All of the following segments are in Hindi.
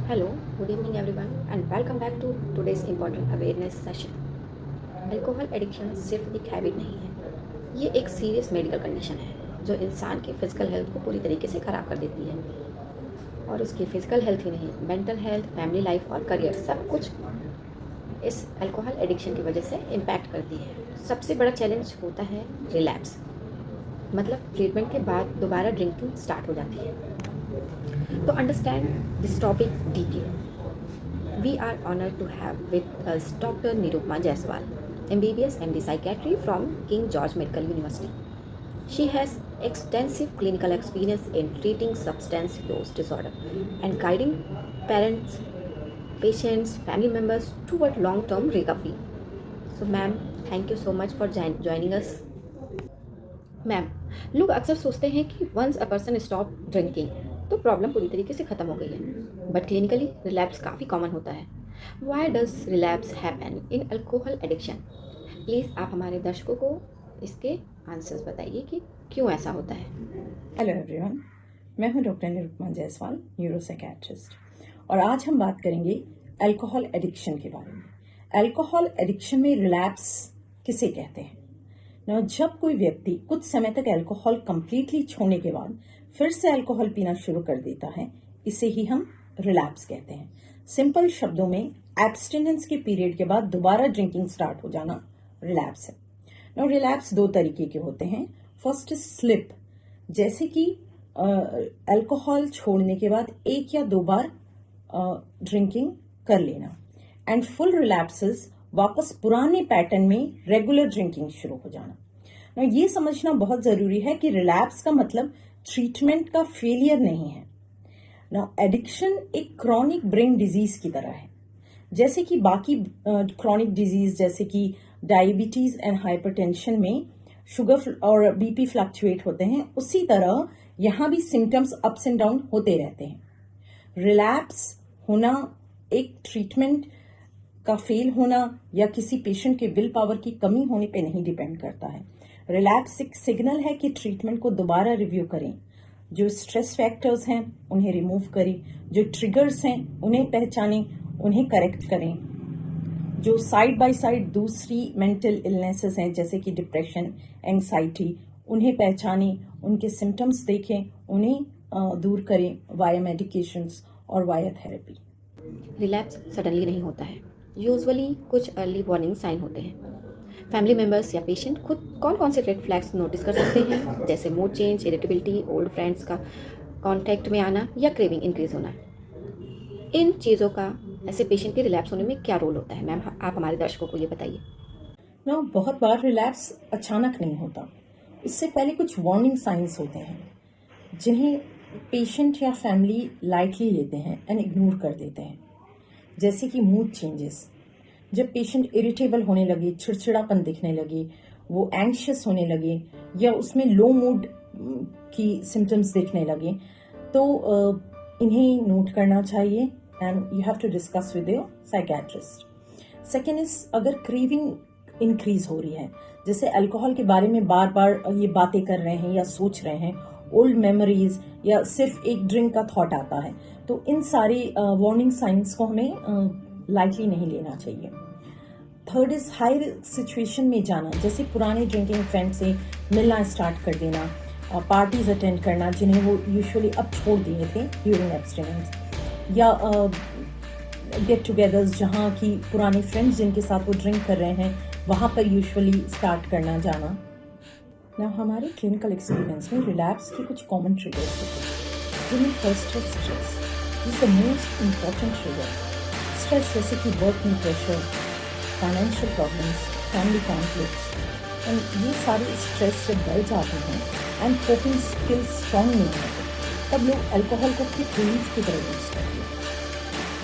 Hello, good evening everyone, and welcome back to today's important awareness session. Alcohol addiction सिर्फ एक हैबिट नहीं है, ये एक सीरियस मेडिकल कंडीशन है जो इंसान की फिजिकल हेल्थ को पूरी तरीके से ख़राब कर देती है। और उसकी फिजिकल हेल्थ ही नहीं, मेंटल हेल्थ, फैमिली लाइफ और करियर सब कुछ इस अल्कोहल एडिक्शन की वजह से इम्पैक्ट करती है। सबसे बड़ा चैलेंज होता है रिलैप्स, मतलब ट्रीटमेंट के बाद दोबारा ड्रिंकिंग स्टार्ट हो जाती है। To understand this topic deeply, we are honored to have with us Dr. Nirupma Jaiswal, MBBS MD Psychiatry from King George Medical University. She has extensive clinical experience in treating substance use disorder and guiding parents, patients, family members toward long-term recovery. So, ma'am, thank you so much for joining us. Ma'am, लोग अक्सर सोचते हैं कि once a person stop drinking तो प्रॉब्लम पूरी तरीके से ख़त्म हो गई है, बट क्लिनिकली रिलैप्स काफ़ी कॉमन होता है। Why does relapse happen in alcohol addiction? Please आप हमारे दर्शकों को इसके आंसर्स बताइए कि क्यों ऐसा होता है। हेलो एवरीवन, मैं हूं डॉक्टर निरुपमा जायसवाल, न्यूरोसाइकियाट्रिस्ट, और आज हम बात करेंगे अल्कोहल एडिक्शन के बारे में। अल्कोहल एडिक्शन में रिलैप्स किसे कहते हैं? जब कोई व्यक्ति कुछ समय तक अल्कोहल कंप्लीटली छोड़ने के बाद फिर से अल्कोहल पीना शुरू कर देता है, इसे ही हम रिलैप्स कहते हैं। सिंपल शब्दों में एब्स्टिनेंस के पीरियड के बाद दोबारा ड्रिंकिंग स्टार्ट हो जाना रिलैप्स है। रिलैप्स दो तरीके के होते हैं। फर्स्ट इज स्लिप, जैसे कि अल्कोहल छोड़ने के बाद एक या दो बार ड्रिंकिंग कर लेना, एंड फुल रिलैप्सेस वापस पुराने पैटर्न में रेगुलर ड्रिंकिंग शुरू हो जाना। ये समझना बहुत जरूरी है कि रिलैप्स का मतलब ट्रीटमेंट का फेलियर नहीं है। एडिक्शन एक क्रॉनिक ब्रेन डिजीज की तरह है। जैसे कि बाकी क्रॉनिक डिजीज जैसे कि डायबिटीज एंड हाइपरटेंशन में शुगर और बीपी फ्लक्चुएट होते हैं, उसी तरह यहां भी सिम्टम्स अप्स एंड डाउन होते रहते हैं। रिलैप्स होना एक ट्रीटमेंट का फेल होना या किसी पेशेंट के विल पावर की कमी होने पे नहीं डिपेंड करता है। रिलैप्स एक सिग्नल है कि ट्रीटमेंट को दोबारा रिव्यू करें, जो स्ट्रेस फैक्टर्स हैं उन्हें रिमूव करें, जो ट्रिगर्स हैं उन्हें पहचानें, उन्हें करेक्ट करें, जो साइड बाय साइड दूसरी मेंटल इलनेसेस हैं जैसे कि डिप्रेशन, एंग्जाइटी, उन्हें पहचानें, उनके सिम्टम्स देखें, उन्हें दूर करें वाया मेडिकेशंस और वाया थेरेपी। रिलैप्स सडनली नहीं होता है, यूजुअली कुछ अर्ली वार्निंग साइन होते हैं। फैमिली मेम्बर्स या पेशेंट खुद कौन कौन से रेड फ्लैग्स नोटिस कर सकते हैं, जैसे mood change, irritability, old friends का कांटेक्ट में आना या क्रेविंग इंक्रीज होना। इन चीज़ों का ऐसे पेशेंट के रिलैप्स होने में क्या रोल होता है? मैम, आप हमारे दर्शकों को ये बताइए। बहुत बार रिलैप्स अचानक नहीं होता, इससे पहले कुछ वार्निंग साइंस होते हैं जिन्हें पेशेंट या फैमिली लाइटली लेते हैं एंड इग्नोर कर देते हैं। जैसे कि मूड चेंजेस, जब पेशेंट इरिटेबल होने लगे, चिड़चिड़ापन दिखने लगे, वो एंग्शियस होने लगे या उसमें लो मूड की सिम्टम्स दिखने लगे, तो इन्हें नोट करना चाहिए and you have to discuss with your psychiatrist. Second is, अगर क्रेविंग इंक्रीज हो रही है, जैसे अल्कोहल के बारे में बार बार ये बातें कर रहे हैं या सोच रहे हैं, ओल्ड मेमोरीज या सिर्फ एक ड्रिंक का थॉट आता है, तो इन सारी वार्निंग साइंस को हमें लाइटली नहीं लेना चाहिए। थर्ड इज हाई सिचुएशन में जाना, जैसे पुराने ड्रिंकिंग फ्रेंड से मिलना स्टार्ट कर देना, पार्टीज अटेंड करना जिन्हें वो यूजुअली अब छोड़ दिए थे ड्यूरिंग एब्स्टिनेंस, या गेट टुगेदर्स जहाँ की पुराने फ्रेंड्स जिनके साथ वो ड्रिंक कर रहे हैं वहाँ पर यूजुअली स्टार्ट करना जाना। हमारे क्लिनिकल एक्सपीरियंस में रिलैप्स के कुछ कॉमन ट्रिगर्स होते हैं, जिनमें फर्स्ट है stress. This is the most important trigger. Stress जैसे कि working pressure, financial problems, family conflicts, and ये सारे स्ट्रेस जब बढ़ जाते हैं एंड कोपिंग स्किल्स स्ट्रॉन्ग नहीं होते, तब लोग अल्कोहल को क्विक रिलीफ की तरह यूज करते हैं।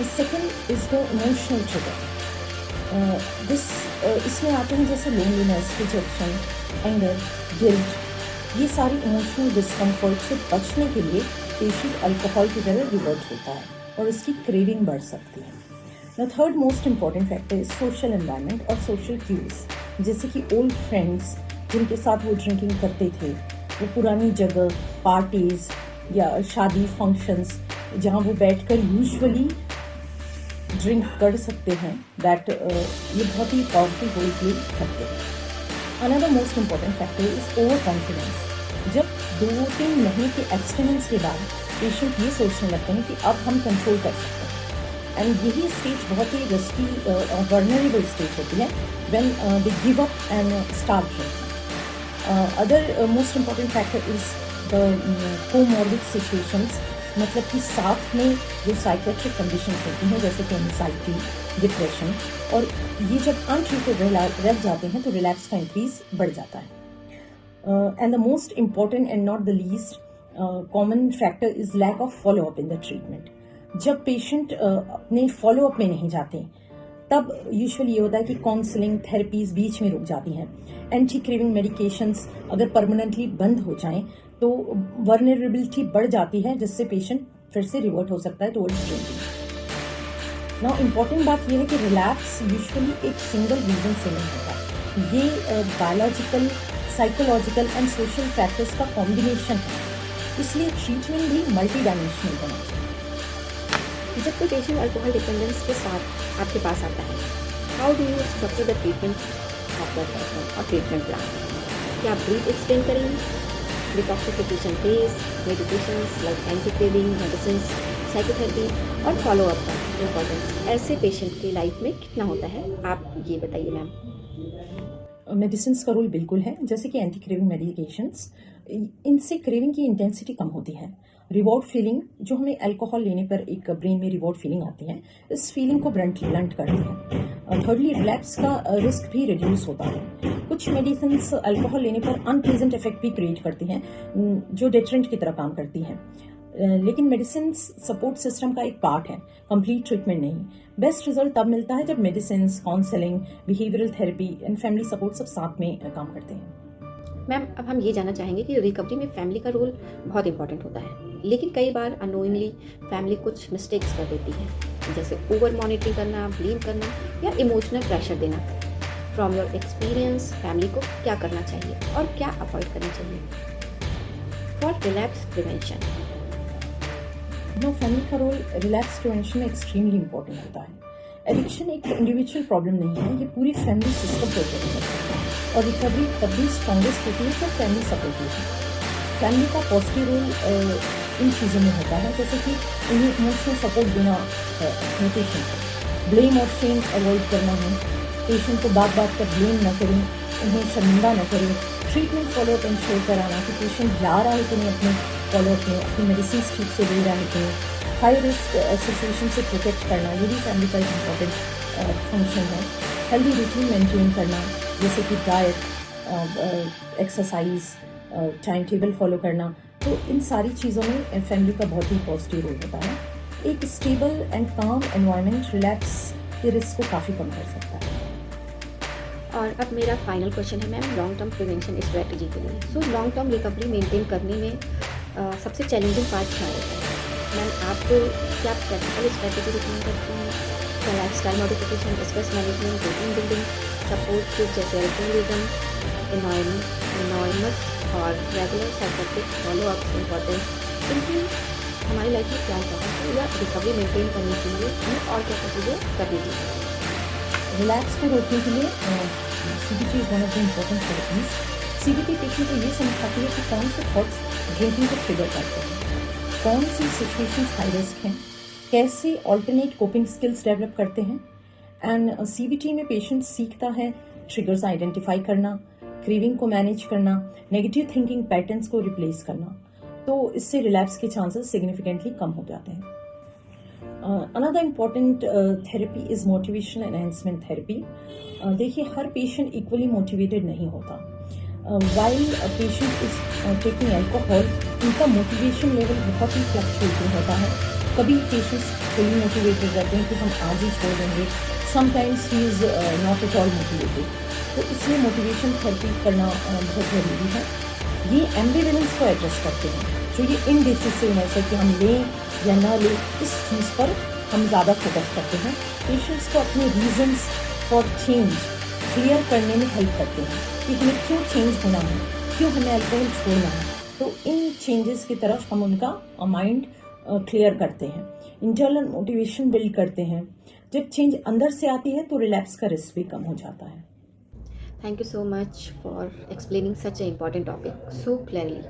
The second is the emotional trigger. इसमें आते हैं जैसे लोनलीनेस, रिजेक्शन, एंगर, गिल्ट। ये सारी इमोशनल डिस्कम्फर्ट से बचने के लिए पेशेंट अल्कोहल की तरह रिवर्ट होता है और उसकी क्रेविंग बढ़ सकती है। Third most important factor is social environment और सोशल क्यूज, जैसे कि ओल्ड फ्रेंड्स जिनके साथ वो ड्रिंकिंग करते थे, वो पुरानी जगह, पार्टीज या शादी फंक्शंस जहाँ वो बैठकर यूजुअली ड्रिंक कर सकते हैं दैट ये बहुत ही पावरफुल रोल प्ले करते हैं। Another most important factor is over confidence. जब 2-3 महीने के एब्सटिनेंस के बाद पेशेंट ये सोचने लगते हैं कि अब हम कंट्रोल कर सकते हैं, एंड यही स्टेज बहुत ही रिस्की और वल्नरेबल स्टेज होती है when they give up and start drinking. Other most important factor is the comorbid situations, मतलब कि साथ में जो साइकेट्रिक कंडीशन होती हैं जैसे कि एंजाइटी, डिप्रेशन, और ये जब अनट्रीटेड रह जाते हैं तो रिलैप्स का इंक्रीज बढ़ जाता है। And the most important and not the least common factor is lack of follow up in the treatment. जब पेशेंट अपने फॉलो अप में नहीं जाते तब यूजुअली ये होता है कि काउंसलिंग थेरेपीज बीच में रुक जाती हैं। एंटी क्रेविंग मेडिकेशंस अगर परमानेंटली बंद हो जाएं तो वर्नरेबिलिटी बढ़ जाती है, जिससे पेशेंट फिर से रिवर्ट हो सकता है टुवर्ड्स ड्रिंकिंग। नाउ इम्पॉर्टेंट बात यह है कि रिलैप्स यूजुअली एक सिंगल रीजन से नहीं होता, ये biological, psychological and social factors का कॉम्बिनेशन है, इसलिए ट्रीटमेंट भी मल्टी डायमेंशनल होना चाहिए। जब कोई पेशेंट अल्कोहल डिपेंडेंस के साथ आपके पास आता है, how do you structure the treatment of that person और ट्रीटमेंट प्लान? क्या आप ब्रीफ एक्सप्लेन करेंगे? Detoxification phase, medications like anti craving medicine, psychotherapy और फॉलोअप का इम्पोर्टेंस ऐसे पेशेंट की लाइफ में कितना होता है, आप ये बताइए मैम। मेडिसिन का रोल बिल्कुल है, जैसे कि एंटी क्रेविंग मेडिकेशंस, इनसे क्रेविंग की इंटेंसिटी कम होती है। रिवॉर्ड फीलिंग जो हमें अल्कोहल लेने पर एक ब्रेन में रिवॉर्ड फीलिंग आती है, इस फीलिंग को ब्लंट करती है। थर्डली रिलैप्स का रिस्क भी रिड्यूस होता है। कुछ मेडिसिन अल्कोहल लेने पर अनप्लेजेंट इफेक्ट भी क्रिएट करती हैं जो डेटरेंट की तरह काम करती हैं, लेकिन मेडिसिन सपोर्ट सिस्टम का एक पार्ट है, कंप्लीट ट्रीटमेंट नहीं। बेस्ट रिजल्ट तब मिलता है जब medicine, counselling, behavioural therapy and family support सब साथ में काम करते हैं। मैम, अब हम ये जानना चाहेंगे कि रिकवरी में फैमिली का रोल बहुत इंपॉर्टेंट होता है, लेकिन कई बार अनोइंगली फैमिली कुछ मिस्टेक्स कर देती है, जैसे ओवर मॉनिटरिंग करना, ब्लेम करना या इमोशनल प्रेशर देना। फ्रॉम योर एक्सपीरियंस फैमिली को क्या करना चाहिए और क्या अवॉइड करना चाहिए फॉर रिलैप्स प्रिवेंशन? फैमिली का रोल रिलैप्स प्रिवेंशन में एक्सट्रीमली इंपॉर्टेंट होता है। एडिक्शन एक इंडिविजुअल प्रॉब्लम नहीं है, ये पूरी फैमिली सिस्टम पर डिपेंड करता है, और रिकवरी तभी स्ट्रॉन्गेस्ट होती है जब फैमिली सपोर्ट होती है। फैमिली का पॉजिटिव रोल इन चीज़ों में होता है, जैसे कि उन्हें इमोशनल सपोर्ट देना है अपने पेशेंट को, ब्लेम और शेम अवॉइड करना है, पेशेंट को बात बात पर ब्लेम न करें, उन्हें शर्मिंदा न करें, ट्रीटमेंट फॉलोअप इंश्योर कराना कि पेशेंट जा रहा है कि नहीं अपने फॉलोअप में, अपनी मेडिसिन ठीक से ले रहा है कि नहीं, हाई रिस्क सिचुएशन से प्रोटेक्ट करना, ये भी फैमिली का एक इम्पॉर्टेंट फंक्शन है। हेल्दी रूटीन मेंटेन करना, जैसे कि diet, exercise, time table follow करना, तो इन सारी चीज़ों में फैमिली का बहुत ही पॉजिटिव रोल होता है। एक स्टेबल एंड काम एनवायरनमेंट रिलैप्स के रिस्क को काफ़ी कम कर सकता है। और अब मेरा फाइनल क्वेश्चन है ma'am, long term prevention strategy के लिए। So long term recovery maintain करने में सबसे चैलेंजिंग पार्ट क्या होता है मैम? आप क्या प्रैक्टिकल स्ट्रेटजी रिकमेंड करते हैं? क्या lifestyle modification, stress management, routine building, support group जैसे अल्कोहलिज्म, एनॉर्मस और रेगुलर साइकेट्रिक फॉलोअप इम्पोर्टेंस, इनकी हमारी लाइफ में क्या इम्पोर्टेंस है, या रिकवरी मेंटेन करने के लिए हमें और क्या चीज़ें करनी चाहिए? रिलैप्स को रोकने के लिए CBT is one of the important therapies. CBT patient को ये समझ पाती है कि कौन से थॉट्स ड्रिंकिंग को ट्रिगर करते हैं, कौन सी सिचुएशंस हाई रिस्क हैं, कैसे ऑल्टरनेट कोपिंग स्किल्स डेवलप करते हैं। एंड CBT में पेशेंट सीखता है ट्रिगर्स आइडेंटिफाई करना, क्रेविंग को मैनेज करना, नेगेटिव थिंकिंग पैटर्न्स को रिप्लेस करना, तो इससे रिलैप्स के चांसेस सिग्निफिकेंटली कम हो जाते हैं। Another important therapy is motivation enhancement therapy. देखिए, हर पेशेंट इक्वली मोटिवेटेड नहीं होता। While a patient is taking alcohol, उनका मोटिवेशन लेवल बहुत ही फ्लक्चुएटिंग होता है। कभी पेशेंट्स फुली मोटिवेटेड रहते हैं कि हम आज ही छोड़ देंगे, sometimes he is not at all motivated, तो इसलिए मोटिवेशन थेरेपी करना बहुत ज़रूरी है। ये एम्बिवेलेंस को एड्रेस करते हैं, जो ये इनडिसिसिवनेस है कि हम लें या ना लें, इस चीज़ पर हम ज़्यादा फोकस करते हैं। पेशेंट्स को अपने रीजंस फॉर चेंज क्लियर करने में हेल्प करते हैं कि हमें क्यों चेंज होना है, क्यों हमें अल्कोहल छोड़ना है, तो इन चेंजेस की तरफ हम उनका माइंड क्लियर करते हैं। इंटरनल मोटिवेशन बिल्ड करते हैं। जब चेंज अंदर से आती है तो रिलैप्स का रिस्क भी कम हो जाता है। Thank you so much for explaining such A important topic so clearly.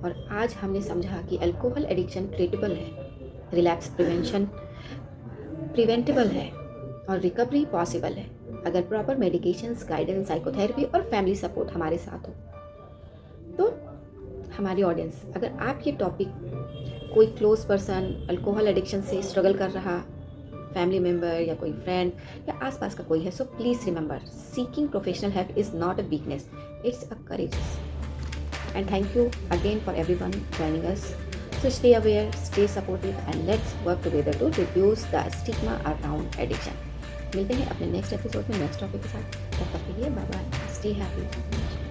और आज हमने समझा कि अल्कोहल एडिक्शन ट्रीटेबल है, रिलैप्स प्रिवेंटेबल है और रिकवरी पॉसिबल है अगर प्रॉपर मेडिकेशंस, गाइडेंस, साइकोथेरेपी और फैमिली सपोर्ट हमारे साथ हो। तो हमारी ऑडियंस, अगर आप ये टॉपिक कोई क्लोज पर्सन अल्कोहल एडिक्शन से स्ट्रगल कर रहा, फैमिली मेम्बर या कोई फ्रेंड या आसपास का कोई है, so please remember, seeking professional help is not a weakness, it's a courages. And thank you again for everyone joining us. So stay aware, stay supportive and let's work together to reduce the stigma around addiction. मिलते हैं अपने नेक्स्ट एपिसोड में नेक्स्ट टॉपिक के साथ। तब तक के लिए बाय बाय, स्टे हैप्पी।